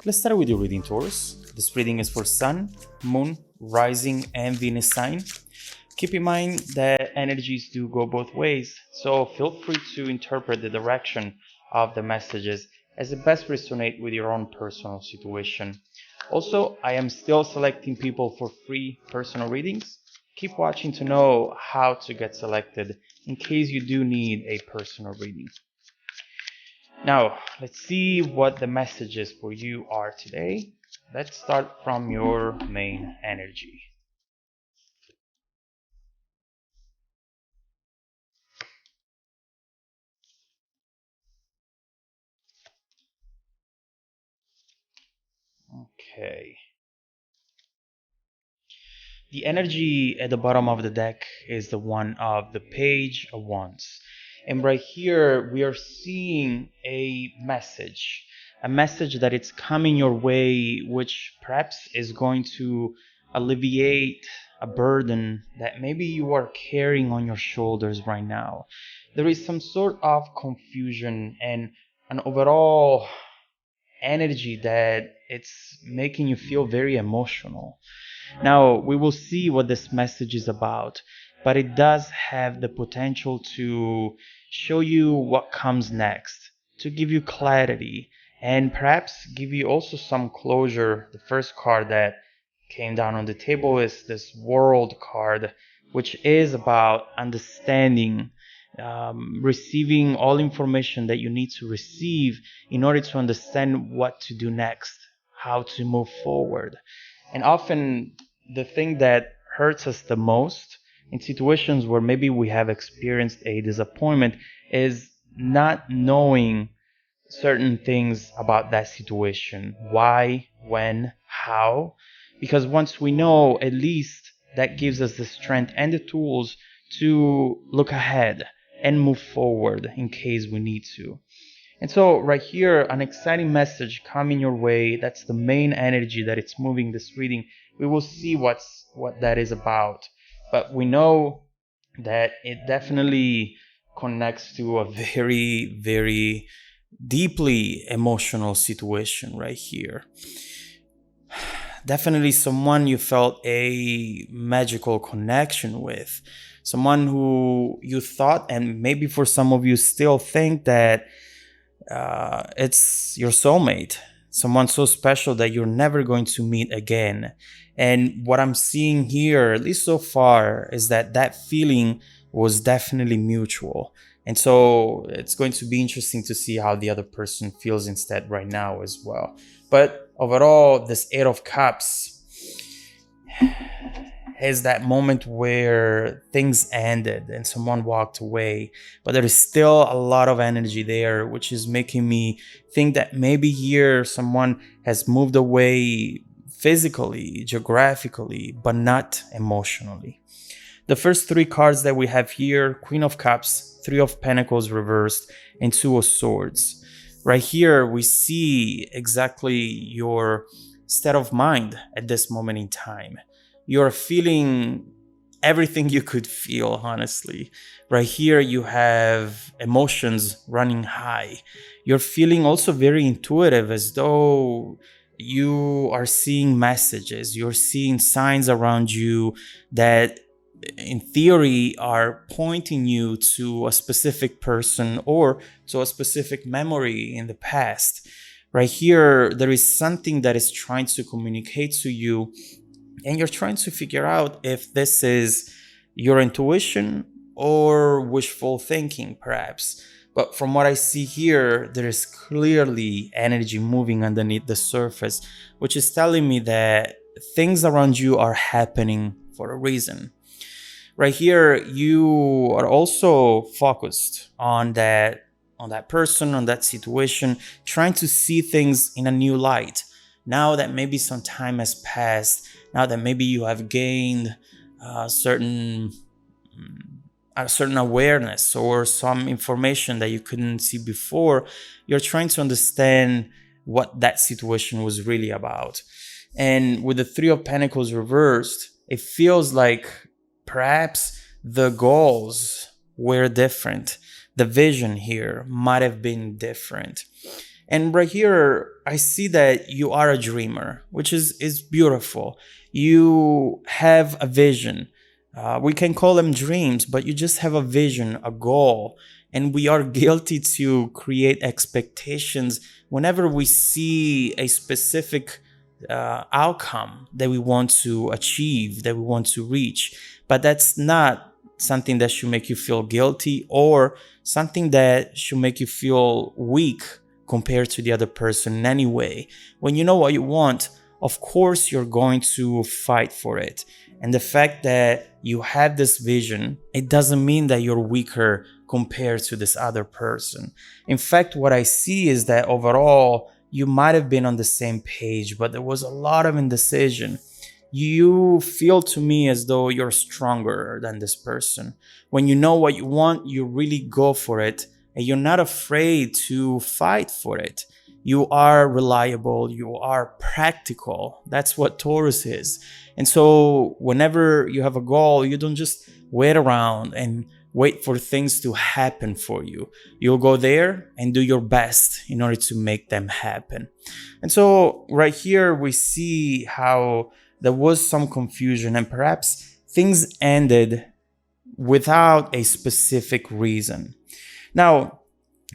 Let's start with your reading, Taurus. This reading is for Sun, Moon, Rising, and Venus sign. Keep in mind that energies do go both ways, so feel free to interpret the direction of the messages as it best resonate with your own personal situation. Also, I am still selecting people for free personal readings. Keep watching to know how to get selected in case you do need a personal reading. Now, let's see what the messages for you are today. Let's start from your main energy. Okay. The energy at the bottom of the deck is the one of the Page of Wands. And right here, we are seeing a message that it's coming your way, which perhaps is going to alleviate a burden that maybe you are carrying on your shoulders right now. There is some sort of confusion and an overall energy that it's making you feel very emotional. Now, we will see what this message is about, but it does have the potential to show you what comes next, to give you clarity, and perhaps give you also some closure. The first card that came down on the table is this World card, which is about understanding, receiving all information that you need to receive in order to understand what to do next, how to move forward. And often the thing that hurts us the most in situations where maybe we have experienced a disappointment is not knowing certain things about that situation. Why, when, how. Because once we know, at least that gives us the strength and the tools to look ahead and move forward in case we need to. And so right here, an exciting message coming your way. That's the main energy that it's moving this reading. We will see what that is about. But we know that it definitely connects to a very, very deeply emotional situation right here. Definitely someone you felt a magical connection with. Someone who you thought, and maybe for some of you still think that it's your soulmate, someone so special that you're never going to meet again. And what I'm seeing here, at least so far, is that that feeling was definitely mutual. And so it's going to be interesting to see how the other person feels instead right now as well. But overall, this Eight of Cups is that moment where things ended and someone walked away, but there is still a lot of energy there, which is making me think that maybe here someone has moved away physically, geographically, but not emotionally. The first three cards that we have here: Queen of Cups, Three of Pentacles reversed, and Two of Swords. Right here, we see exactly your state of mind at this moment in time. You're feeling everything you could feel, honestly. Right here, you have emotions running high. You're feeling also very intuitive, as though you are seeing messages, you're seeing signs around you that in theory are pointing you to a specific person or to a specific memory in the past. Right here, there is something that is trying to communicate to you, and you're trying to figure out if this is your intuition or wishful thinking, perhaps. But from what I see here, there is clearly energy moving underneath the surface, which is telling me that things around you are happening for a reason. Right here, you are also focused on that person, on that situation, trying to see things in a new light. Now that maybe some time has passed, now that maybe you have gained certain a certain awareness or some information that you couldn't see before, you're trying to understand what that situation was really about. And with the Three of Pentacles reversed, it feels like perhaps the goals were different. The vision here might have been different. And right here, I see that you are a dreamer, which is beautiful. You have a vision. We can call them dreams, but you just have a vision, a goal. And we are guilty to create expectations whenever we see a specific outcome that we want to achieve, that we want to reach. But that's not something that should make you feel guilty or something that should make you feel weak compared to the other person in any way. When you know what you want, of course you're going to fight for it. And the fact that you have this vision, it doesn't mean that you're weaker compared to this other person. In fact, what I see is that overall, you might have been on the same page, but there was a lot of indecision. You feel to me as though you're stronger than this person. When you know what you want, you really go for it, and you're not afraid to fight for it. You are reliable, you are practical. That's what Taurus is. And so, whenever you have a goal, you don't just wait around and wait for things to happen for you. You'll go there and do your best in order to make them happen. And so, right here, we see how there was some confusion and perhaps things ended without a specific reason. Now,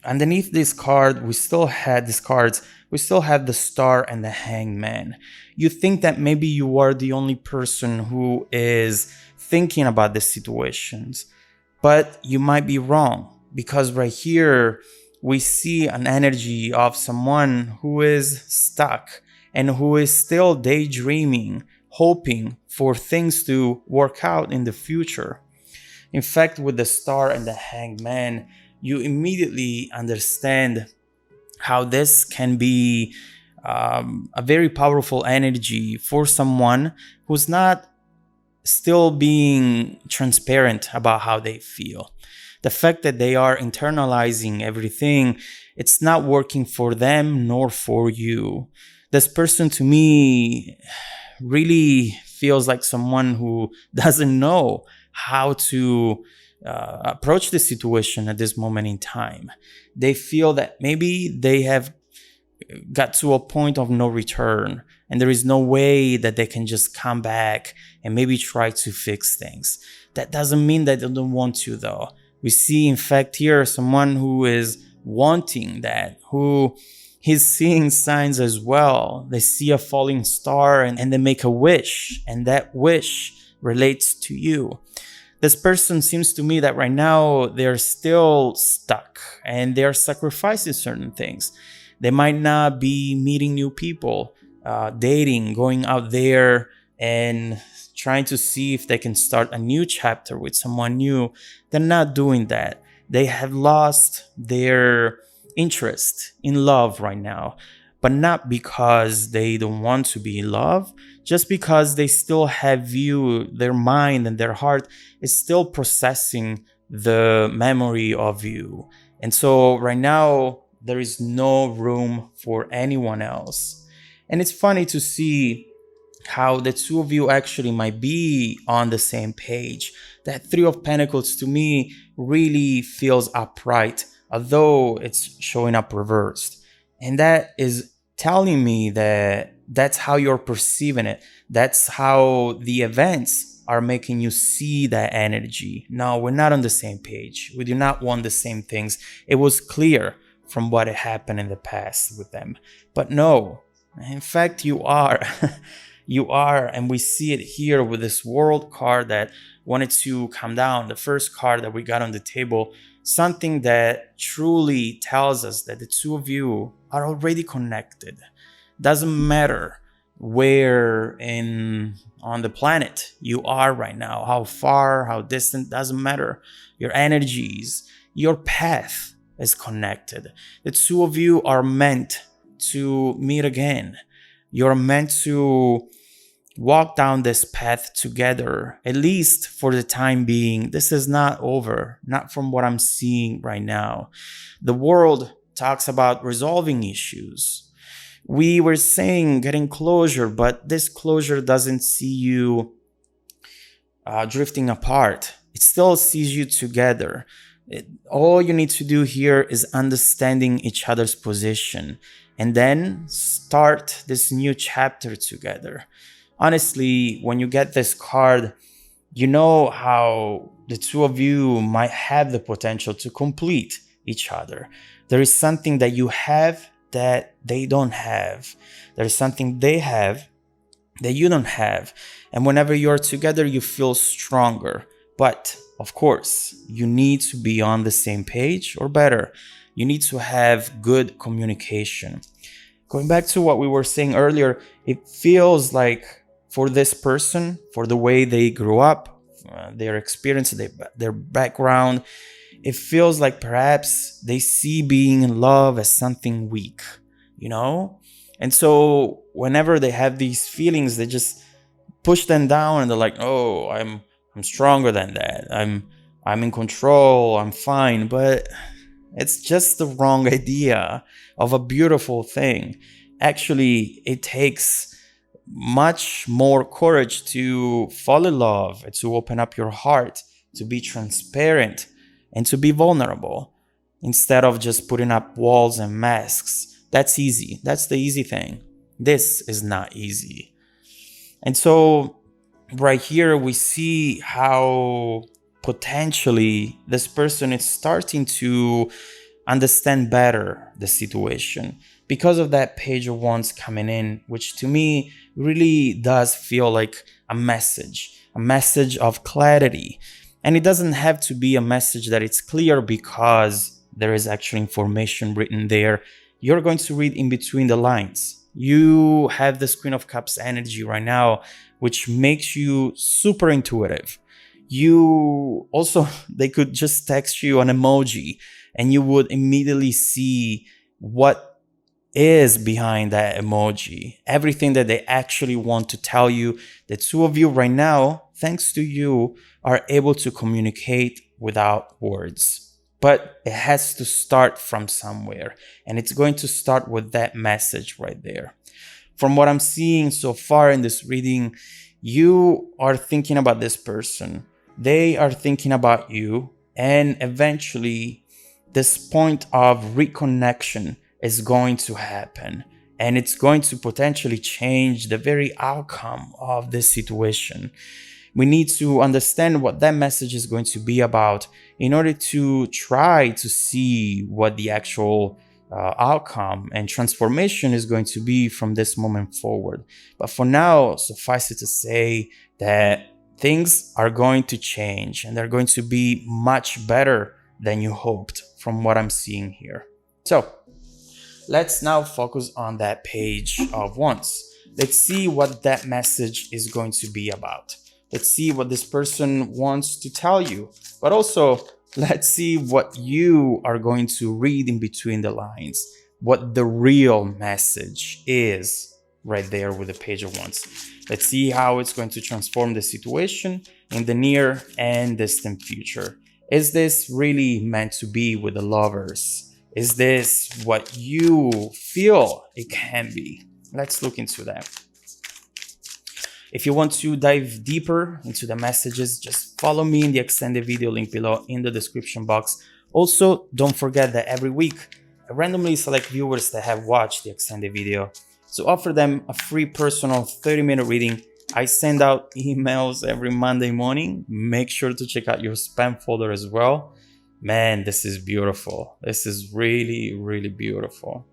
underneath this card, we still had these cards. We still have the Star and the Hangman. You think that maybe you are the only person who is thinking about the situations, but you might be wrong, because right here we see an energy of someone who is stuck and who is still daydreaming, hoping for things to work out in the future. In fact, with the Star and the Hangman, you immediately understand how this can be a very powerful energy for someone who's not still being transparent about how they feel. The fact that they are internalizing everything, it's not working for them nor for you. This person to me really feels like someone who doesn't know how to approach the situation at this moment in time. They feel that maybe they have got to a point of no return, and there is no way that they can just come back and maybe try to fix things. That doesn't mean that they don't want to, though. We see, in fact, here someone who is wanting that, who is seeing signs as well. They see a falling star and they make a wish, and that wish relates to you. This person seems to me that right now they're still stuck and they're sacrificing certain things. They might not be meeting new people, dating, going out there and trying to see if they can start a new chapter with someone new. They're not doing that. They have lost their interest in love right now, but not because they don't want to be in love, just because they still have you, their mind and their heart is still processing the memory of you. And so right now, there is no room for anyone else. And it's funny to see how the two of you actually might be on the same page. That Three of Pentacles to me really feels upright, although it's showing up reversed. And that is telling me that that's how you're perceiving it. That's how the events are making you see that energy. No, we're not on the same page. We do not want the same things. It was clear from what had happened in the past with them. But no, in fact, you are. You are, and we see it here with this World card that wanted to come down. The first card that we got on the table, something that truly tells us that the two of you are already connected. Doesn't matter where on the planet you are right now, how far, how distant, doesn't matter. Your energies, your path is connected. The two of you are meant to meet again. You're meant to walk down this path together, at least for the time being. This is not over, not from what I'm seeing right now. The world talks about resolving issues. We were saying getting closure, but this closure doesn't see you drifting apart. It still sees you together. All you need to do here is understanding each other's position and then start this new chapter together. Honestly, when you get this card, you know how the two of you might have the potential to complete each other. There is something that you have that they don't have. There is something they have that you don't have. And whenever you're together, you feel stronger. But of course, you need to be on the same page, or better, you need to have good communication. Going back to what we were saying earlier, it feels like for this person, for the way they grew up, their experience, their background, it feels like perhaps they see being in love as something weak, you know? And so whenever they have these feelings, they just push them down and they're like, "Oh, I'm stronger than that. I'm in control. I'm fine." But it's just the wrong idea of a beautiful thing. Actually, it takes much more courage to fall in love, to open up your heart, to be transparent, and to be vulnerable instead of just putting up walls and masks. That's easy. That's the easy thing. This is not easy. And so, right here, we see how potentially this person is starting to understand better the situation because of that page of wands coming in, which to me really does feel like a message of clarity. And it doesn't have to be a message that it's clear because there is actually information written there. You're going to read in between the lines. You have this Queen of Cups energy right now, which makes you super intuitive. You also, they could just text you an emoji and you would immediately see what is behind that emoji. Everything that they actually want to tell you. The two of you right now, thanks to you, are able to communicate without words. But it has to start from somewhere. And it's going to start with that message right there. From what I'm seeing so far in this reading, you are thinking about this person. They are thinking about you. And eventually, this point of reconnection is going to happen. And it's going to potentially change the very outcome of this situation. We need to understand what that message is going to be about in order to try to see what the actual outcome and transformation is going to be from this moment forward. But for now, suffice it to say that things are going to change and they're going to be much better than you hoped from what I'm seeing here. So let's now focus on that page of wands. Let's see what that message is going to be about. Let's see what this person wants to tell you, but also let's see what you are going to read in between the lines, what the real message is right there with the page of wands. Let's see how it's going to transform the situation in the near and distant future. Is this really meant to be with the lovers? Is this what you feel it can be? Let's look into that. If you want to dive deeper into the messages, just follow me in the extended video link below in the description box. Also, don't forget that every week, I randomly select viewers that have watched the extended video to offer them a free personal 30-minute reading. I send out emails every Monday morning. Make sure to check out your spam folder as well. Man, this is beautiful. This is really, really beautiful.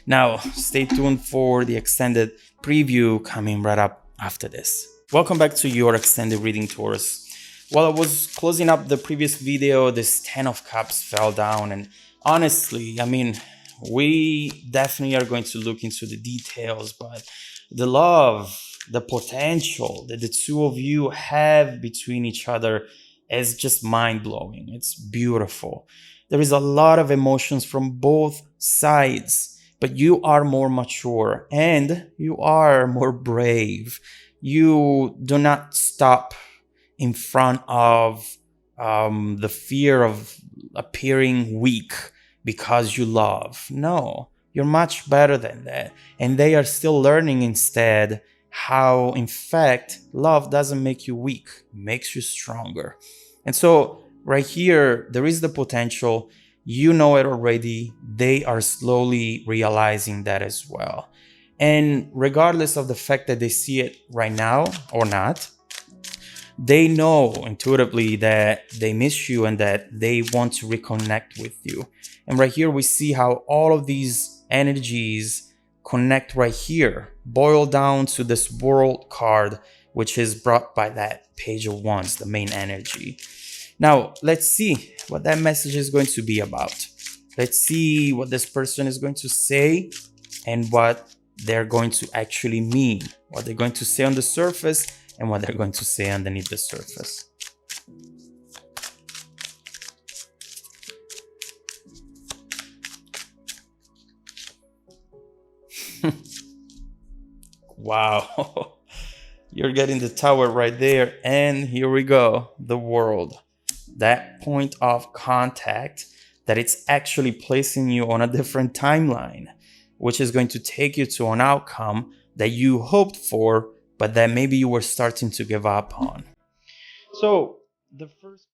Now, stay tuned for the extended preview coming right up after this. Welcome back to your extended reading, Taurus. While I was closing up the previous video, this 10 of Cups fell down, and honestly, I mean, we definitely are going to look into the details, but the love, the potential that the two of you have between each other is just mind-blowing. It's beautiful. There is a lot of emotions from both sides, but you are more mature and you are more brave. You do not stop in front of the fear of appearing weak because you love. No, you're much better than that. And they are still learning instead how, in fact, love doesn't make you weak, it makes you stronger. And so right here, there is the potential. You know it already. They are slowly realizing that as well. And regardless of the fact that they see it right now or not, they know intuitively that they miss you and that they want to reconnect with you. And right here, we see how all of these energies connect right here, boil down to this world card, which is brought by that page of wands, the main energy. Now, let's see what that message is going to be about. Let's see what this person is going to say and what they're going to actually mean, what they're going to say on the surface and what they're going to say underneath the surface. Wow. You're getting the tower right there. And here we go. The world. That point of contact that it's actually placing you on a different timeline, which is going to take you to an outcome that you hoped for, but that maybe you were starting to give up on. So the first